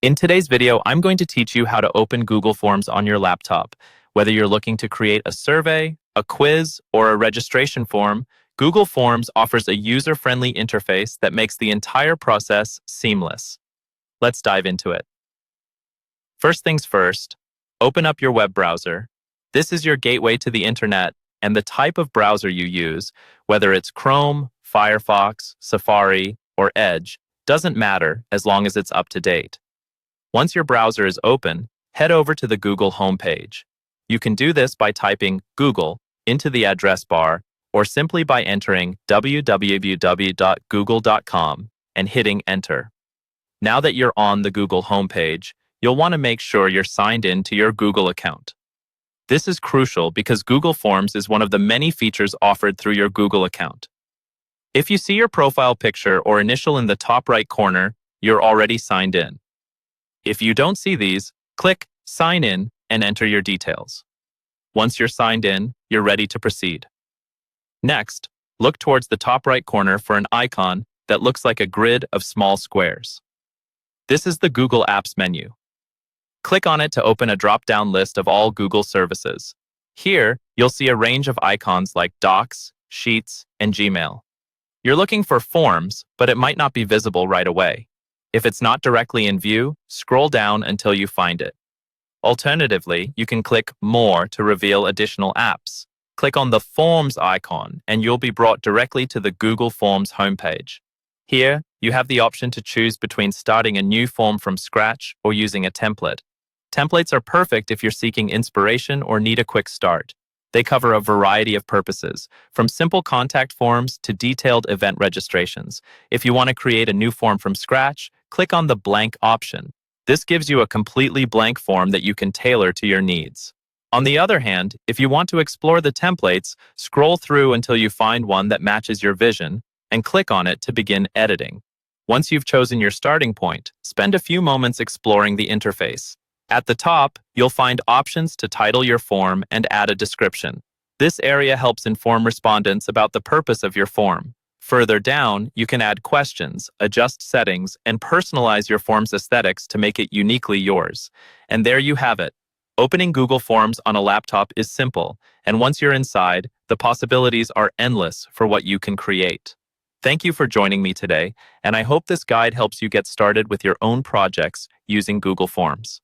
In today's video, I'm going to teach you how to open Google Forms on your laptop. Whether you're looking to create a survey, a quiz, or a registration form, Google Forms offers a user-friendly interface that makes the entire process seamless. Let's dive into it. First things first, open up your web browser. This is your gateway to the internet, and the type of browser you use, whether it's Chrome, Firefox, Safari, or Edge, doesn't matter as long as it's up to date. Once your browser is open, head over to the Google homepage. You can do this by typing Google into the address bar or simply by entering www.google.com and hitting enter. Now that you're on the Google homepage, you'll want to make sure you're signed in to your Google account. This is crucial because Google Forms is one of the many features offered through your Google account. If you see your profile picture or initial in the top right corner, you're already signed in. If you don't see these, click Sign In and enter your details. Once you're signed in, you're ready to proceed. Next, look towards the top right corner for an icon that looks like a grid of small squares. This is the Google Apps menu. Click on it to open a drop-down list of all Google services. Here, you'll see a range of icons like Docs, Sheets, and Gmail. You're looking for Forms, but it might not be visible right away. If it's not directly in view, scroll down until you find it. Alternatively, you can click More to reveal additional apps. Click on the Forms icon and you'll be brought directly to the Google Forms homepage. Here, you have the option to choose between starting a new form from scratch or using a template. Templates are perfect if you're seeking inspiration or need a quick start. They cover a variety of purposes, from simple contact forms to detailed event registrations. If you want to create a new form from scratch, click on the blank option. This gives you a completely blank form that you can tailor to your needs. On the other hand, if you want to explore the templates, scroll through until you find one that matches your vision and click on it to begin editing. Once you've chosen your starting point, spend a few moments exploring the interface. At the top, you'll find options to title your form and add a description. This area helps inform respondents about the purpose of your form. Further down, you can add questions, adjust settings, and personalize your form's aesthetics to make it uniquely yours. And there you have it. Opening Google Forms on a laptop is simple, and once you're inside, the possibilities are endless for what you can create. Thank you for joining me today, and I hope this guide helps you get started with your own projects using Google Forms.